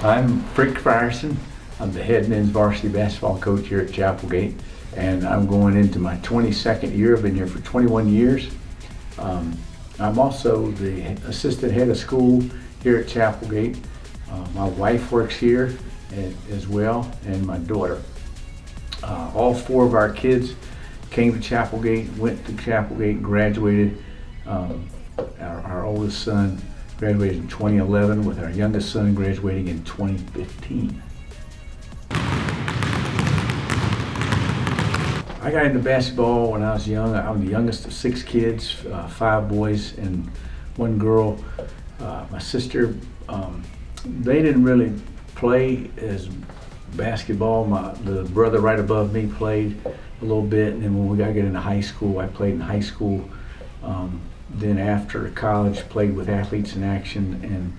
I'm Frick Frierson. I'm the head men's varsity basketball coach here at Chapelgate, and I'm going into my 22nd year. I've been here for 21 years. I'm also the assistant head of school here at Chapelgate. My wife works here as well, and my daughter. All four of our kids came to Chapelgate, went to Chapelgate, graduated. Our oldest son graduated in 2011, with our youngest son graduating in 2015. I got into basketball when I was young. I'm the youngest of 6 kids, 5 boys and 1 girl. My sister, they didn't really play as basketball. The brother right above me played a little bit, and then when we got to get into high school, I played in high school. Then after college, played with Athletes in Action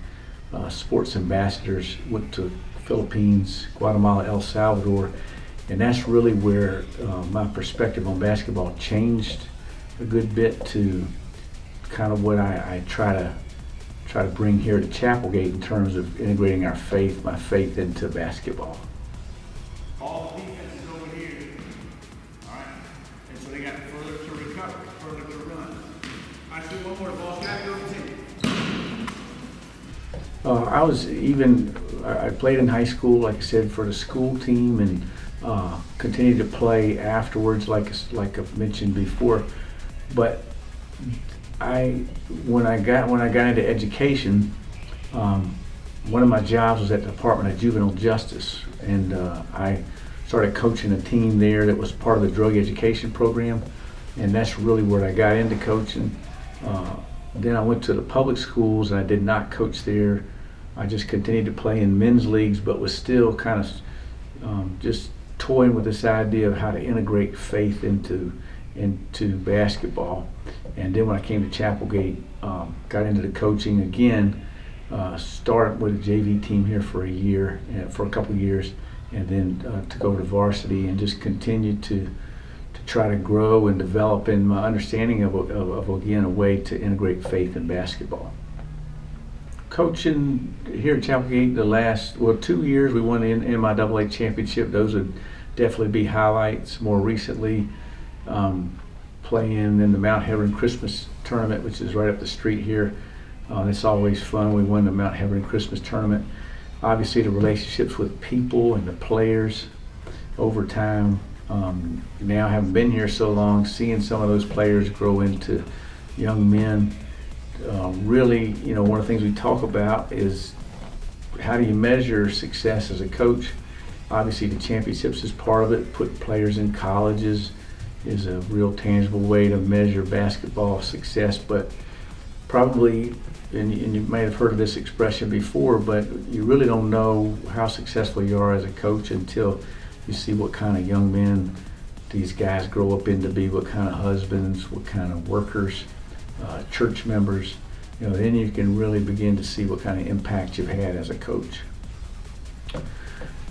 and sports ambassadors, went to Philippines, Guatemala, El Salvador, and that's really where my perspective on basketball changed a good bit to kind of what I try to bring here to Chapelgate in terms of integrating my faith into basketball. All defense is over here. All right. And so they got further to recover, further to run. I see one more ball. Scott, go continue. I played in high school, like I said, for the school team, and continued to play afterwards, like I've mentioned before. But when I got into education, one of my jobs was at the Department of Juvenile Justice, and I started coaching a team there that was part of the drug education program, and that's really where I got into coaching. Then I went to the public schools, and I did not coach there. I just continued to play in men's leagues, but was still kind of just toying with this idea of how to integrate faith into basketball. And then when I came to Chapelgate, got into the coaching again, started with a JV team here for a couple of years, and then to go to varsity, and just continued to try to grow and develop in my understanding of again, a way to integrate faith in basketball. Coaching here at Chapelgate the last 2 years, we won the MIAA championship. Those would definitely be highlights. More recently, playing in the Mount Hebron Christmas tournament, which is right up the street here. It's always fun. We won the Mount Hebron Christmas tournament. Obviously, the relationships with people and the players over time. Now, having been here so long, seeing some of those players grow into young men. Really, one of the things we talk about is how do you measure success as a coach? Obviously, the championships is part of it. Putting players in colleges is a real tangible way to measure basketball success, but probably, and you may have heard of this expression before, but you really don't know how successful you are as a coach until you see what kind of young men these guys grow up into be, what kind of husbands, what kind of workers, church members. Then you can really begin to see what kind of impact you've had as a coach.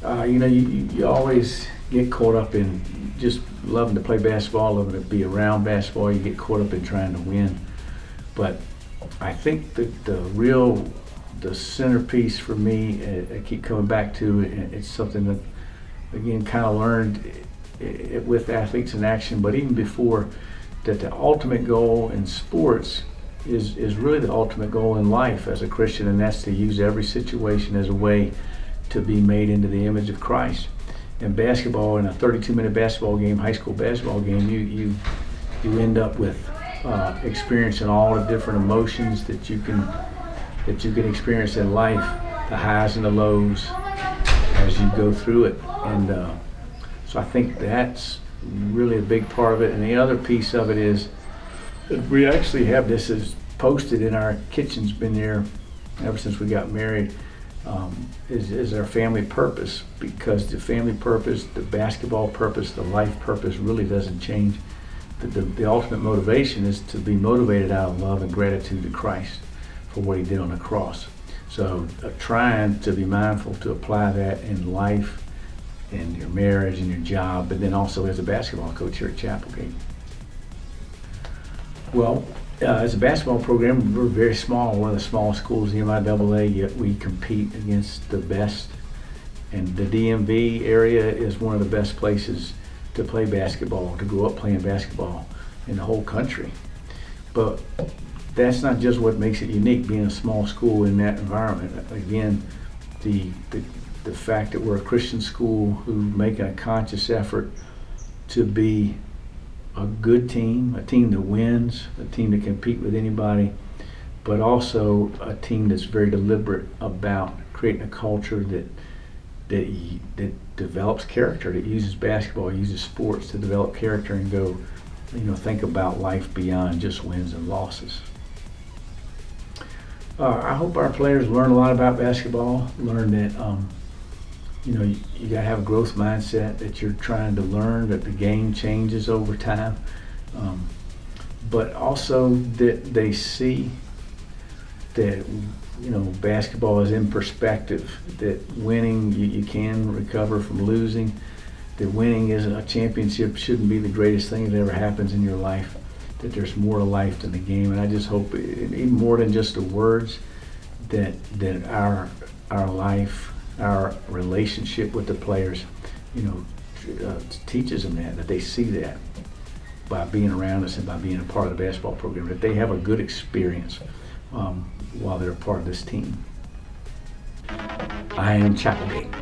You always get caught up in just loving to play basketball, loving to be around basketball. You get caught up in trying to win. But I think that the centerpiece for me, I keep coming back to, it's something that, again, kind of learned with Athletes in Action, but even before, that the ultimate goal in sports is really the ultimate goal in life as a Christian, and that's to use every situation as a way to be made into the image of Christ. And basketball, in a 32-minute basketball game, high school basketball game, you end up with experiencing all the different emotions that you can experience in life, the highs and the lows as you go through it. And so I think that's really a big part of it. And the other piece of it is that we actually have this as posted in our kitchen. It's been there ever since we got married. is our family purpose, because the family purpose, the basketball purpose, the life purpose really doesn't change. The ultimate motivation is to be motivated out of love and gratitude to Christ for what he did on the cross. So trying to be mindful to apply that in life, in your marriage, in your job, but then also as a basketball coach here at Chapelgate. Well, as a basketball program, we're very small, one of the smallest schools in the MIAA, yet we compete against the best. And the DMV area is one of the best places to play basketball, to grow up playing basketball in the whole country. But that's not just what makes it unique, being a small school in that environment. Again, the fact that we're a Christian school who make a conscious effort to be a good team, a team that wins, a team that compete with anybody, but also a team that's very deliberate about creating a culture that develops character, that uses basketball, uses sports to develop character and go, think about life beyond just wins and losses. I hope our players learn a lot about basketball, learn that you got to have a growth mindset, that you're trying to learn, that the game changes over time, but also that they see that basketball is in perspective, that winning, you can recover from losing, that winning is a championship shouldn't be the greatest thing that ever happens in your life, that there's more to life than the game. And I just hope, even more than just the words, that our life, our relationship with the players, teaches them that they see that by being around us and by being a part of the basketball program, that they have a good experience while they're a part of this team. I am Chapelgate.